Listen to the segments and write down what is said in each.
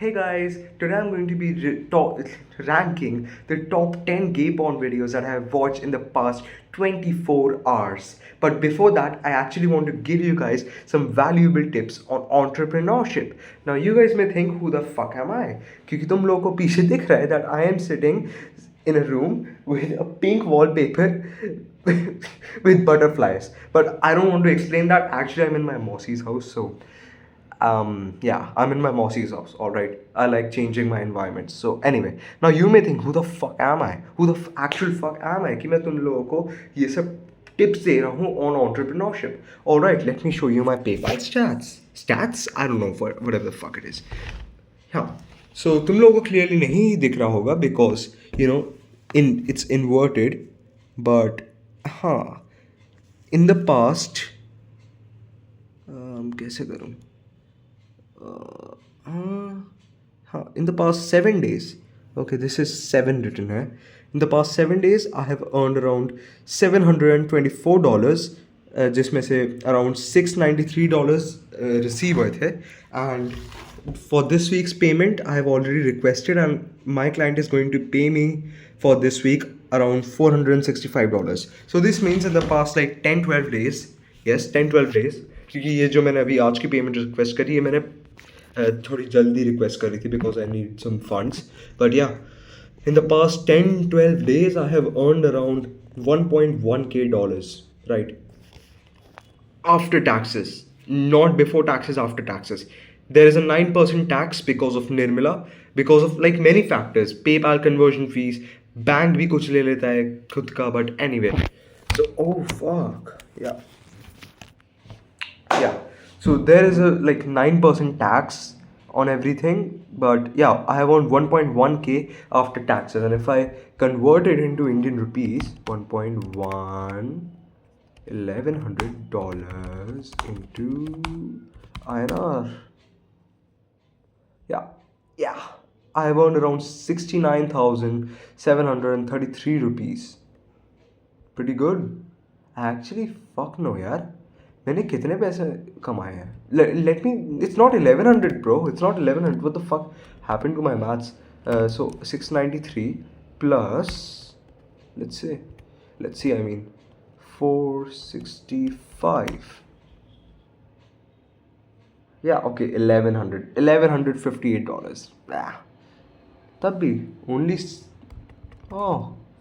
Hey guys, today I'm going to be ranking the top 10 gay porn videos that I have watched in the past 24 hours. But before that, I actually want to give you guys some valuable tips on entrepreneurship. Now, you guys may think, who the fuck am I? क्योंकि तुम लोगों को पीछे दिख रहा है that I am sitting in a room with a pink wallpaper with butterflies. But I don't want to explain that. Actually, I'm in my Mossy's house, so yeah, I'm in my Mossy's house. All right, I like changing my environment. So anyway, now you may think, who the fuck am I? Who the actual fuck am I कि मैं तुम लोगों को ये सब tips दे रहा हूँ on entrepreneurship. All right, let me show you my PayPal stats. Stats? I don't know, whatever the fuck it is. हाँ, so तुम लोगों को clearly नहीं दिख रहा होगा because you know it's inverted, but हाँ, in the past कैसे करूँ? In the past 7 days, okay, this is 7 written here. In the past 7 days, I have earned around $724, जिसमें से around $693 receive हुए थे. And for this week's payment, I have already requested, and my client is going to pay me for this week around $465. So this means in the past like 10-12 days, yes, 10-12 days, क्योंकि ये जो मैंने अभी आज की payment request करी है, मैंने थोड़ी जल्दी रिक्वेस्ट करी थी because I need some funds. But yeah, in the past 10-12 days, I have earned around 1.1k dollars, right? After taxes, not before taxes, after taxes. There is a 9% tax because of Nirmala, because of like many factors, PayPal conversion fees, bank भी कुछ ले लेता है खुद का, but anyway. So, oh fuck, yeah, so there is a like 9% tax on everything, but yeah, I have on 1.1k after taxes, and if I convert it into Indian rupees, 1.1 $1,100 into INR, yeah, I have earned around 69,733 rupees. Pretty good. Actually, fuck no, यार. मैंने कितने पैसे कमाए हैं? Let me. It's not 1100, bro. It's not 1100. What the fuck happened to my maths? So 693 plus. Let's see. I mean, 465. Yeah. Okay. $1,158. Ah. तब भी only. Oh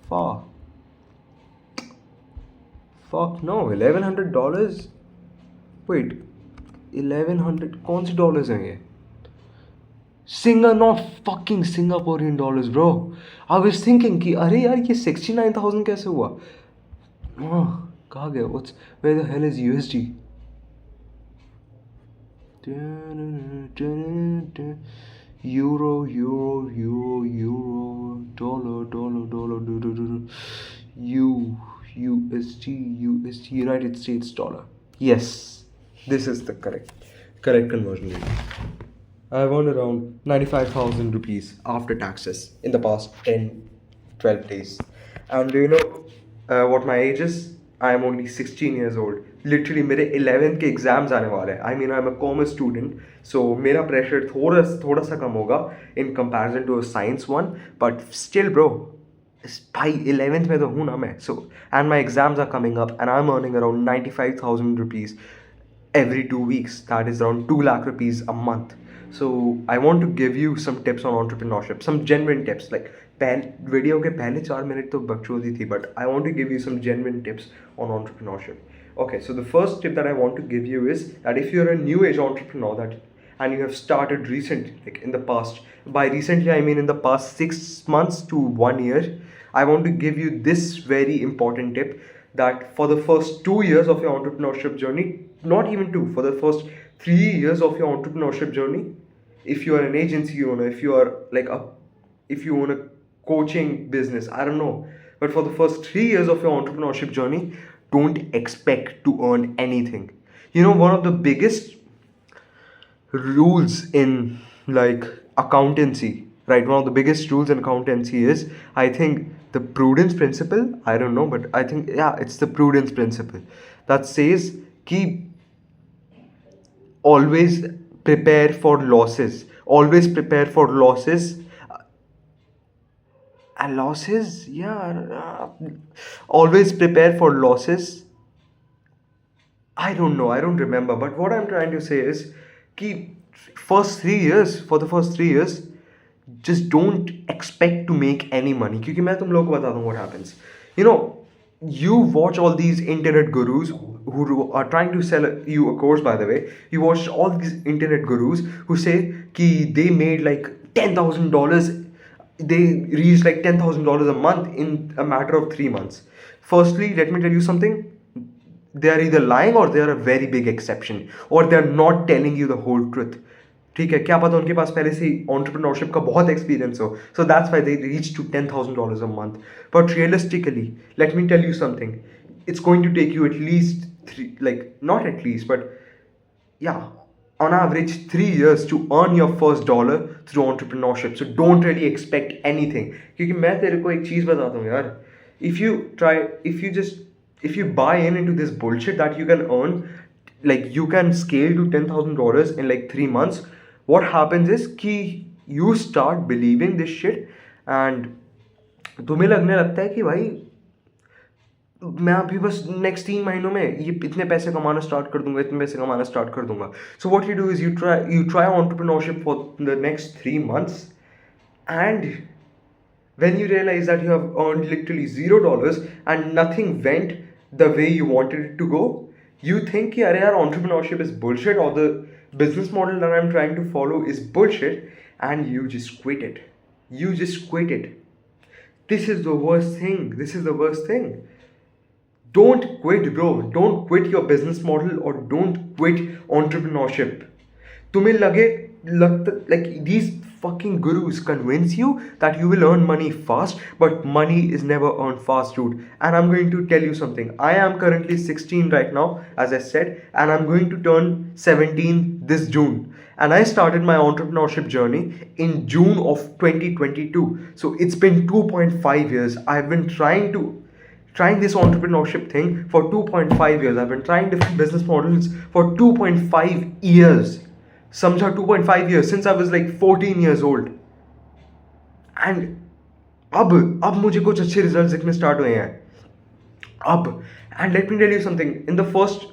fuck. Fuck no, $1,100. Wait, 1100 कौन से डॉलर्स हैं ये? Not fucking Singaporean dollars, bro. I was thinking कि अरे यार ये 69,000 कैसे हुआ? कहाँ गया? Where the hell is USD? Euro, dollar, USD, United States dollar. Yes, this is the correct conversion rate. I have earned around 95,000 rupees after taxes in the past 10-12 days. And do you know what my age is? I am only 16 years old. Literally, मेरे 11th के exams आने वाले हैं. I mean, I'm a commerce student, so मेरा pressure थोड़ा सा कम होगा in comparison to a science one. But still, bro, भाई 11th में तो हूँ ना मैं. So, and my exams are coming up, and I'm earning around 95,000 rupees every 2 weeks. That is around 2 lakh rupees a month. So I want to give you some tips on entrepreneurship, some genuine tips. Like video के पहले 4 minute तो बकचोदी थी, but I want to give you some genuine tips on entrepreneurship. Okay, so the first tip that I want to give you is that if you're a new age entrepreneur and you have started recently, like in the past, by recently I mean in the past 6 months to 1 year, I want to give you this very important tip, that for the first 2 years of your entrepreneurship journey, not even 2, for the first 3 years of your entrepreneurship journey, if you are an agency owner, if you own a coaching business, I don't know, but for the first 3 years of your entrepreneurship journey, don't expect to earn anything. You know, one of the biggest rules in like accountancy, right? One of the biggest rules in accountancy is, I think, the prudence principle. I don't know, but I think, yeah, it's the prudence principle that says keep always prepare for losses, always prepare for losses. And losses, yeah, always prepare for losses. I don't know, I don't remember, but what I'm trying to say is कि for the first 3 years, just don't expect to make any money. क्योंकि मैं तुम लोगों को बता दूँ what happens. You know, you watch all these internet gurus who are trying to sell you a course, by the way. You watch all these internet gurus who say कि they made like $10,000, they reached like $10,000 a month in a matter of 3 months. Firstly, let me tell you something. They are either lying or they are a very big exception, or they are not telling you the whole truth. ठीक है, क्या पता उनके पास पहले से entrepreneurship का बहुत experience हो, so that's why they reached to $10,000 a month. But realistically, let me tell you something, it's going to take you at least not at least, but yeah, on average 3 years to earn your first dollar through entrepreneurship. So don't really expect anything. क्योंकि मैं तेरे को एक चीज़ बताता हूँ यार, if you buy into this bullshit that you can earn, like you can scale to $10,000 in like 3 months, what happens is कि you start believing this shit and तुम्हें लगने लगता है कि भाई मैं अभी बस नेक्स्ट 3 महीनों में ये इतने पैसे कमाना स्टार्ट कर दूंगा, इतने पैसे कमाना स्टार्ट कर दूंगा. So what you do is you try entrepreneurship for the next 3 months, and when you realize that you have earned literally $0 and nothing went the way you wanted it to go, you think कि अरे यार entrepreneurship is bullshit, or the business model that I'm trying to follow is bullshit, and you just quit it. You just quit it. This is the worst thing. This is the worst thing. Don't quit, bro. Don't quit your business model, or don't quit entrepreneurship. तुम्हें लगता like these fucking gurus convince you that you will earn money fast, but money is never earned fast, dude. And I'm going to tell you something. I am currently 16 right now, as I said, and I'm going to turn 17 this June. And I started my entrepreneurship journey in June of 2022. So it's been 2.5 years. I've been trying this entrepreneurship thing for 2.5 years. I've been trying different business models for 2.5 years. समझा, 2.5 years since I was like 14 years old. And अब मुझे कुछ अच्छे result दिखने start हुए हैं अब. And let me tell you something, in the first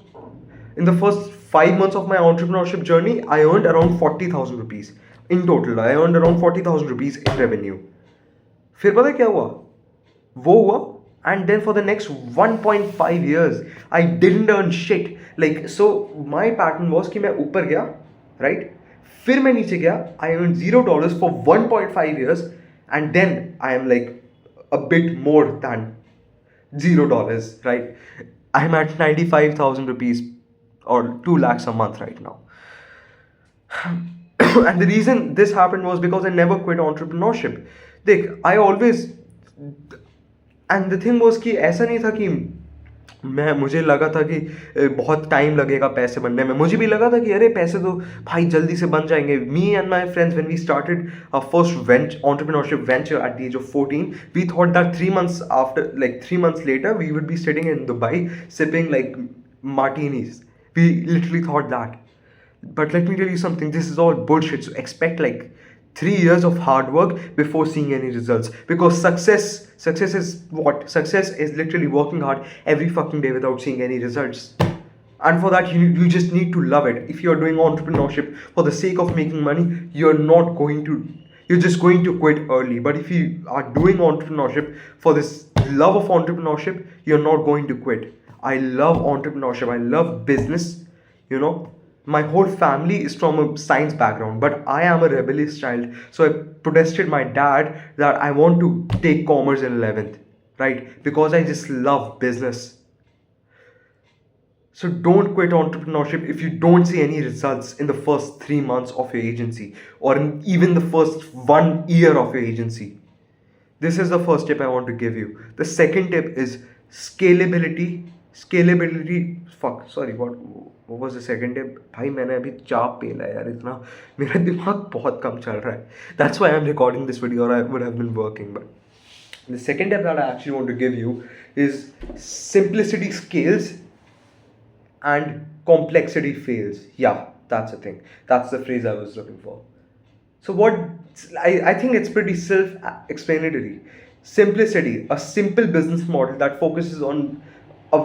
5 months of my entrepreneurship journey, I earned around 40,000 rupees in total. I earned around 40,000 rupees in revenue. फिर पता क्या हुआ? वो हुआ, and then for the next 1.5 years I didn't earn shit. Like, so my pattern was कि मैं ऊपर गया, right? फिर मैं नीचे गया, I earned $0 for 1.5 years, and then I am like a bit more than $0, right? I'm at 95,000 rupees or 2 lakhs a month right now. And the reason this happened was because I never quit entrepreneurship. I always, and the thing was कि ऐसा नहीं था कि मुझे लगा था कि बहुत टाइम लगेगा पैसे बनने में. मुझे भी लगा था कि अरे पैसे तो भाई जल्दी से बन जाएंगे. Me and my friends, when we started our first entrepreneurship venture at the age of 14, we thought that 3 months later we would be sitting in Dubai sipping like martinis. We literally thought that. But let me tell you something, this is all bullshit. So expect like 3 years of hard work before seeing any results. Because success is what? Success is literally working hard every fucking day without seeing any results. And for that, you just need to love it. If you're doing entrepreneurship for the sake of making money, you're just going to quit early. But if you are doing entrepreneurship for this love of entrepreneurship, you're not going to quit. I love entrepreneurship. I love business, you know. My whole family is from a science background, but I am a rebellious child. So I protested my dad that I want to take commerce in 11th, right? Because I just love business. So don't quit entrepreneurship if you don't see any results in the first 3 months of your agency, or in even the first 1 year of your agency. This is the first tip I want to give you. The second tip is scalability. What was the second tip? भाई मैंने अभी चाप पेला है यार, इतना मेरा दिमाग बहुत कम चल रहा है. That's why I'm recording this video, or I would have been working. But the second tip that I actually want to give you is simplicity scales and complexity fails. Yeah, that's the thing. That's the phrase I was looking for. So what I think it's pretty self-explanatory. Simplicity, a simple business model that focuses on a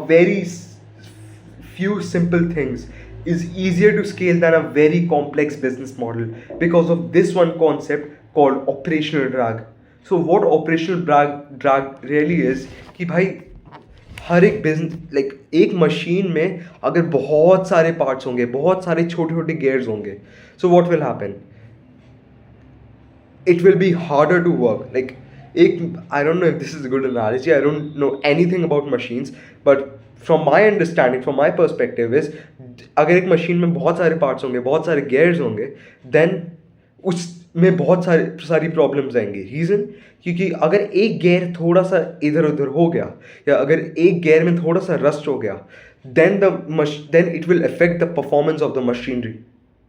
few simple things is easier to scale than a very complex business model because of this one concept called operational drag. So what operational drag really is कि भाई हर एक business एक machine में अगर बहुत सारे parts होंगे, बहुत सारे छोटे छोटे गेयर्स होंगे, so what will happen, it will be harder to work. I don't know if this is a good analogy. I don't know anything about machines, but from my understanding, from my perspective is, अगर एक machine में बहुत सारे parts होंगे, बहुत सारे gears होंगे, then उसमें बहुत सारी प्रॉब्लम्स आएंगी. रीज़न क्योंकि अगर एक गेयर थोड़ा सा इधर उधर हो गया, या अगर एक गेयर में थोड़ा सा रस्ट हो गया, then it will affect the performance of the machinery,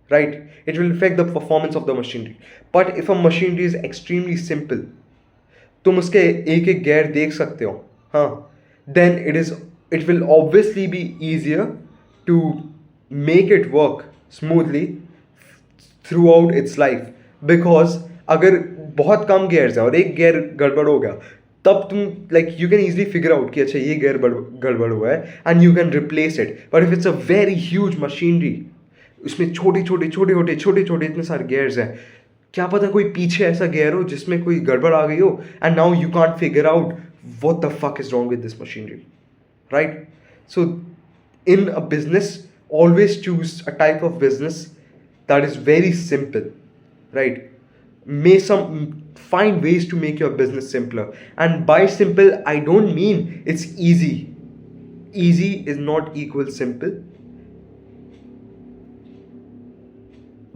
right? It will affect the performance of the machinery. But if a machinery is extremely simple, तुम उसके एक एक गेयर देख सकते हो, हाँ, then it will obviously be easier to make it work smoothly throughout its life. Because अगर बहुत कम गेयर्स हैं और एक गेयर गड़बड़ हो गया, तब तुम you can easily figure out कि अच्छा ये गेयर गड़बड़ हुआ है, and you can replace it. But if it's a very huge machinery, उसमें छोटे छोटे इतने सारे गेयर्स हैं, क्या पता कोई पीछे ऐसा गेयर हो जिसमें कोई गड़बड़ आ गई हो, and now you can't figure out what the fuck is wrong with this machinery, right? So in a business, always choose a type of business that is very simple, right? Find ways to make your business simpler. And by simple, I don't mean it's easy. Easy is not equal simple.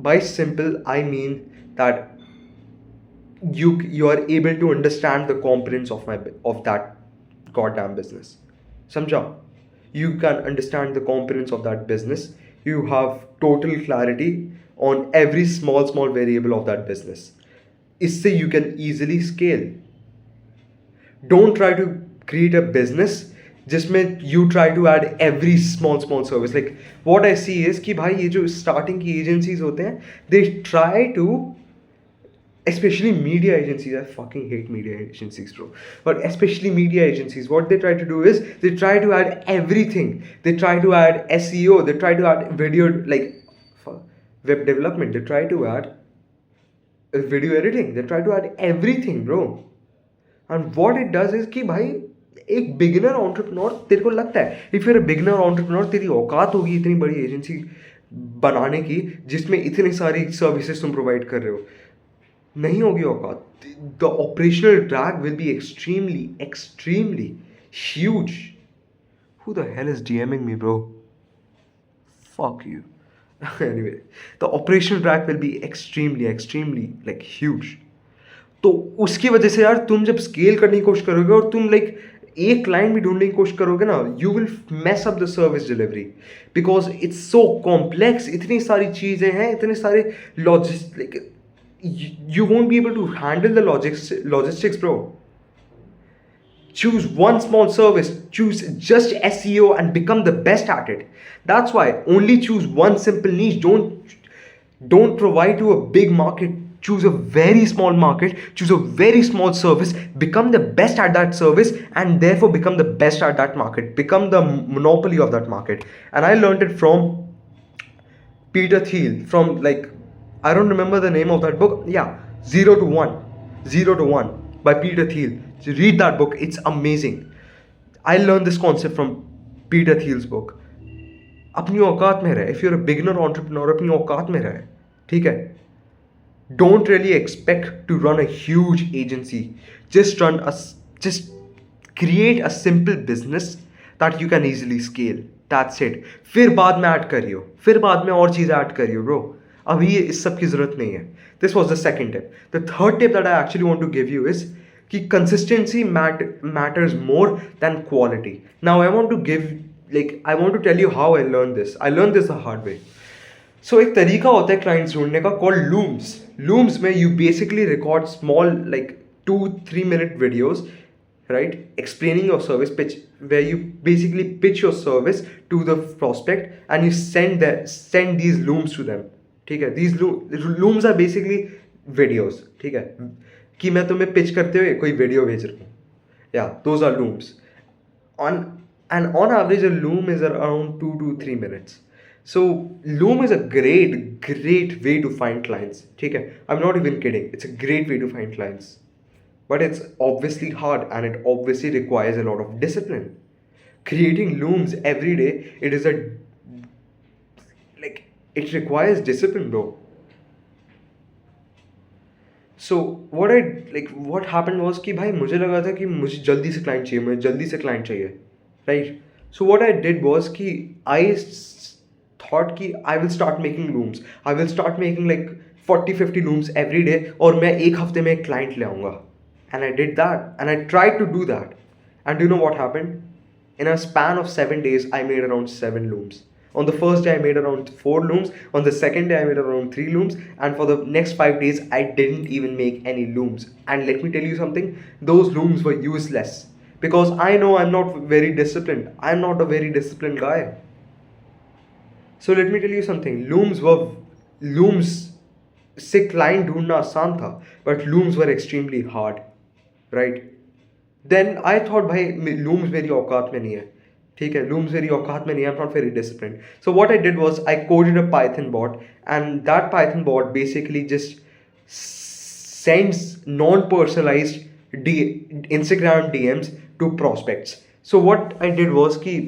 By simple, I mean that you are able to understand the components of that goddamn business. Samjha? You can understand the components of that business. You have total clarity on every small variable of that business. Isse you can easily scale. Don't try to create a business जिसमें you try to add every small service. Like what I see is कि भाई ये जो starting की agencies होते हैं, they try to, especially media agencies, I fucking hate media agencies, bro. But especially media agencies, what they try to do is they try to add everything. They try to add SEO, they try to add video, web development, they try to add video editing, they try to add everything, bro. And what it does is कि भाई एक beginner entrepreneur, तेरे को लगता है if you are a beginner entrepreneur, तेरी औकात होगी इतनी बड़ी एजेंसी बनाने की जिसमें इतनी सारी सर्विसेज तुम प्रोवाइड कर रहे हो? नहीं होगी औकात. The operational drag will be extremely huge. Who the hell is DMing me, bro? Fuck you. Anyway, the operational drag will be extremely huge. तो उसकी वजह से यार तुम जब स्केल करने की कोशिश करोगे और तुम एक क्लाइंट भी ढूंढने की कोशिश करोगे ना, you will mess up the service delivery because it's so complex. इतनी सारी चीज़ें हैं, इतने सारे logistic, you won't be able to handle the logistics, bro. Choose one small service, choose just SEO and become the best at it. That's why only choose one simple niche. Don't provide to a big market. Choose a very small market, choose a very small service, become the best at that service, and therefore become the best at that market, become the monopoly of that market. And I learned it from Peter Thiel, from I don't remember the name of that book. Yeah, Zero to One by Peter Thiel. So read that book. It's amazing. I learned this concept from Peter Thiel's book. अपनी औकात में रहे. If you're a beginner entrepreneur, अपनी औकात में रहे. ठीक है? Don't really expect to run a huge agency. Just create a simple business that you can easily scale. That's it. फिर बाद में ऐड करियो. फिर बाद में और चीज़ ऐड करियो, bro. अभी ये इस सब की ज़रूरत नहीं है. This was the second tip. The third tip that I actually want to give you is कि consistency matters more than quality. Now I want to tell you how I learned this. I learned this the hard way. So एक तरीका होता है clients ढूंढने का called Looms. Looms में you basically record small 2-3 minute videos, right, explaining your service pitch, where you basically pitch your service to the prospect and you send these looms to them. ठीक है? These looms are basically videos, ठीक है, कि मैं तुम्हें pitch करते हुए कोई वीडियो भेज रहा हूँ, या those are looms on and on average a loom is around 2 to 3 minutes. So loom is a great way to find clients, ठीक है, I'm not even kidding, it's a great way to find clients, but it's obviously hard and it obviously requires a lot of discipline. Creating looms every day, it is a like it requires discipline, bro. So what happened was कि भाई मुझे लगा था कि मुझे जल्दी से client चाहिए, मुझे जल्दी से क्लाइंट चाहिए, right. So what I did was कि I thought कि I will start making looms. I will start making like 40-50 looms every day और मैं एक हफ्ते में एक क्लाइंट ले आऊँगा. And I did that and I tried to do that. And do you know what happened? In a span of 7 days, I made around 7 looms. On the first day, I made around 4 looms. On the second day, I made around 3 looms. And for the next 5 days, I didn't even make any looms. And let me tell you something, those looms were useless. Because I know I'm not very disciplined. I'm not a very disciplined guy. So let me tell you something, looms से client ढूंढना आसान था, but looms were extremely hard, right? Then I thought भाई looms मेरी औकात में नहीं है, ठीक है, looms मेरी औकात में नहीं है, I'm not very disciplined. So what I did was I coded a Python bot, and that Python bot basically just sends non-personalized Instagram DMs to prospects. So what I did was कि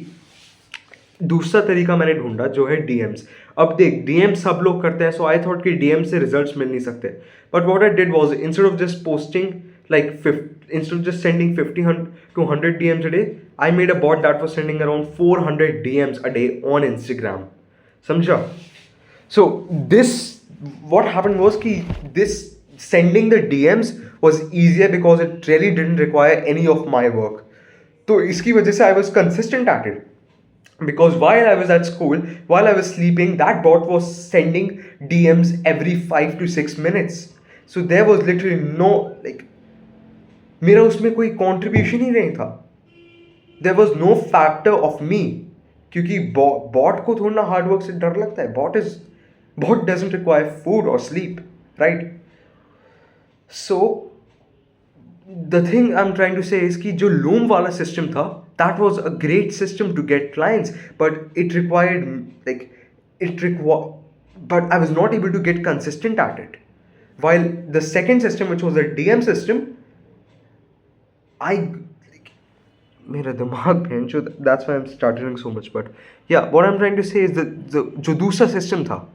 दूसरा तरीका मैंने ढूंढा जो है DMs. अब देख DMs सब लोग करते हैं, so I thought कि DMs से results मिल नहीं सकते. But what I did was instead of just posting instead of just sending 50 to 100 DMs a day, I made a bot that was sending around 400 DMs a day on Instagram. समझा? So what happened was कि this sending the DMs was easier because it really didn't require any of my work. तो इसकी वजह से I was consistent at it. Because while I was at school, while I was sleeping, that bot was sending DMs every 5 to 6 minutes. So there was literally no मेरा उसमें कोई contribution ही नहीं था. There was no factor of me. क्योंकि bot को थोड़ा hard work से डर लगता है. Bot doesn't require food or sleep, right? So the thing I'm trying to say is कि जो loom वाला system था, that was a great system to get clients, but but I was not able to get consistent at it. While the second system, which was the DM system, मेरा दिमाग भेंचो, that's why I'm stuttering so much. But yeah, what I'm trying to say is the जो दूसरा system था,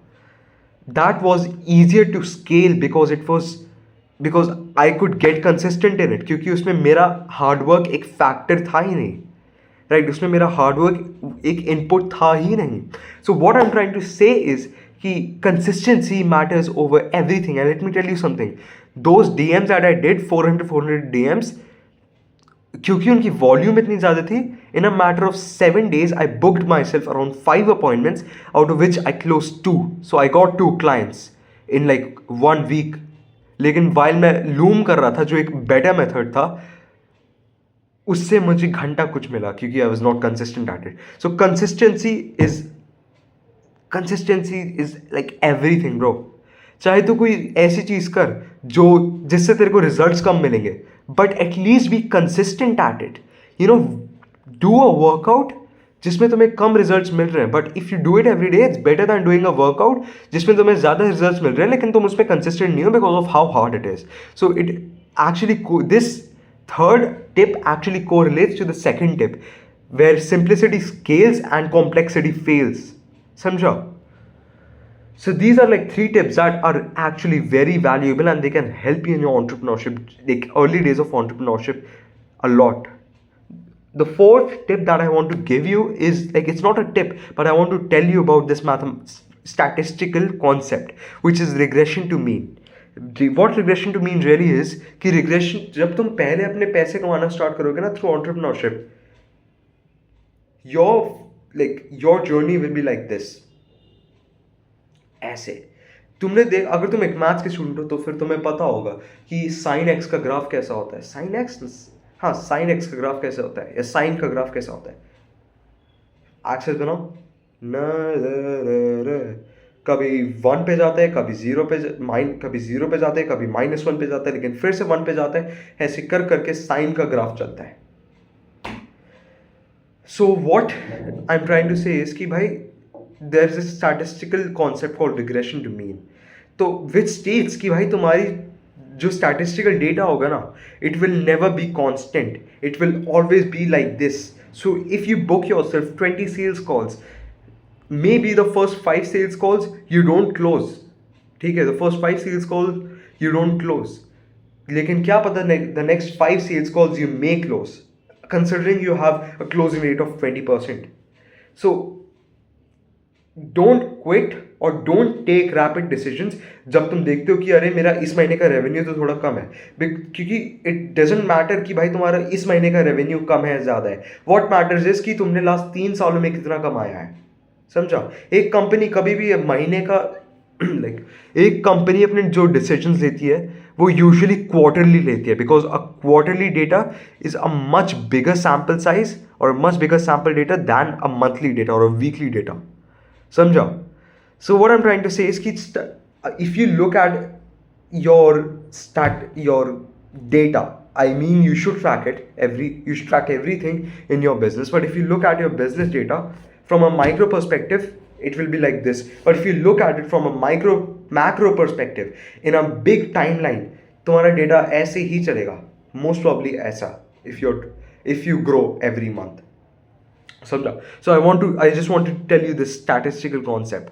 that was easier to scale because I could get consistent in it, क्योंकि उसमें मेरा hard work एक factor था ही नहीं, right? उसमें मेरा hard work एक input था ही नहीं. So what I'm trying to say is कि consistency matters over everything. And let me tell you something, those DMs that I did, 400 DMs, क्योंकि उनकी volume इतनी ज़्यादा थी, in a matter of 7 days I booked myself around 5 appointments, out of which I closed 2. So I got 2 clients in 1 week. लेकिन while मैं loom कर रहा था, जो एक better method था, उससे मुझे घंटा कुछ मिला क्योंकि I was not consistent at it. So consistency is like everything, bro. चाहे तो कोई ऐसी चीज़ कर जिससे तेरे को रिजल्ट्स कम मिलेंगे, but at least be consistent at it. Do a workout जिसमें तुम्हें कम रिजल्ट्स मिल रहे हैं, but if you do it every day, it's better than doing a workout जिसमें तुम्हें ज़्यादा रिजल्ट्स मिल रहे हैं लेकिन तुम उस पर कंसिस्टेंट नहीं हो because of how hard it is. So it actually this third tip actually correlates to the second tip, where simplicity scales and complexity fails. Samjha? So these are 3 tips that are actually very valuable and they can help you in your entrepreneurship, early days of entrepreneurship, a lot. The 4th tip that I want to give you is it's not a tip, but I want to tell you about this statistical concept, which is regression to mean. What regression to mean really is कि regression, जब तुम पहले अपने पैसे कमाना start करोगे ना through entrepreneurship, your journey will be like this. ऐसे तुमने अगर तुम एक मैथ्स के स्टूडेंट हो तो फिर तुम्हें पता होगा कि sin x का ग्राफ कैसा होता है. sin x का ग्राफ कैसा होता है या sin का ग्राफ कैसा होता है. एक्सेस बनाओ, कभी 1 पे जाता है, कभी 0 पे कभी 0 पे जाता है, कभी -1 पे जाता है, लेकिन फिर से 1 पे जाता है। ऐसे कर करके साइन का ग्राफ चलता है। So what I am trying to say is कि भाई there is a statistical concept called regression to mean, तो विच स्टेट्स कि भाई तुम्हारी जो स्टैटिस्टिकल डेटा होगा ना, it will never be constant, it will always be like this. So if you book yourself 20 sales calls, maybe the first 5 sales calls you don't close, ठीक है, the first 5 sales calls you don't close, लेकिन क्या पता the next 5 sales calls you may close, considering you have a closing rate of 20%. So don't quit और don't take rapid decisions जब तुम देखते हो कि अरे मेरा इस महीने का रेवेन्यू तो थोड़ा कम है, क्योंकि इट डजेंट मैटर कि भाई तुम्हारा इस महीने का रेवेन्यू कम है ज़्यादा है। व्हाट मैटर्स इज कि तुमने लास्ट 3 सालों में कितना कमाया है, समझा। एक कंपनी कभी भी महीने का एक कंपनी अपने जो डिसीजंस लेती है वो यूजुअली क्वार्टरली लेती है, because a quarterly data is a much bigger sample size और much bigger sample data than a monthly data और अ वीकली डेटा, समझा। So what I am trying to say is कि if you look at your data, I mean you should track it, you should track everything in your business, but if you look at your business data from a micro perspective, it will be like this. But if you look at it from a macro perspective, in a big timeline, तुम्हारा data ऐसे ही चलेगा, most probably ऐसा, if you grow every month, समझा। So I just want to tell you this statistical concept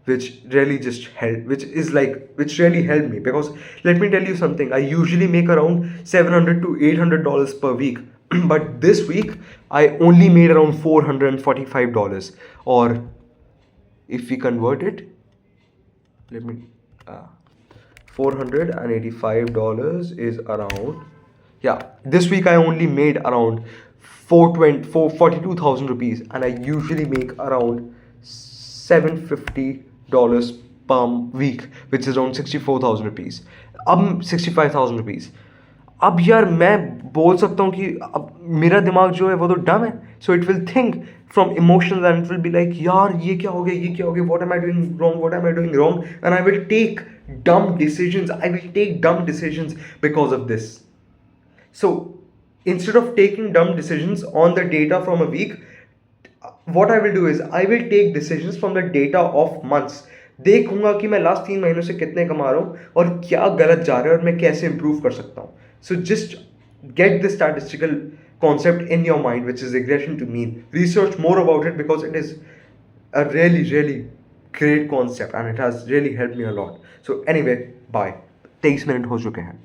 which really helped me, because let me tell you something, I usually make around $700 to $800 per week, but this week I only made around $445, or if we convert it, let me $485 is around, yeah, this week I only made around 42,000 rupees, and I usually make around $750 per week, which is around 64,000 rupees, अब 65,000 rupees। अब यार मैं बोल सकता हूँ कि अब मेरा दिमाग जो है वो तो डम है, so it will think from emotions and it will be like यार ये क्या हो गया, ये क्या हो गया, what am I doing wrong, what am I doing wrong, and I will take dumb decisions because of this. So instead of taking dumb decisions on the data from a week, what I will do is I will take decisions from the data of months। देखूंगा कि मैं last 3 महीनों से कितने कमा रहा हूँ और क्या गलत जा रहा है और मैं कैसे इंप्रूव कर सकता हूँ। So just get the statistical concept in your mind, which is regression to mean. Research more about it because it is a really, really great concept and it has really helped me a lot. So anyway, bye। 23 minute हो चुके हैं।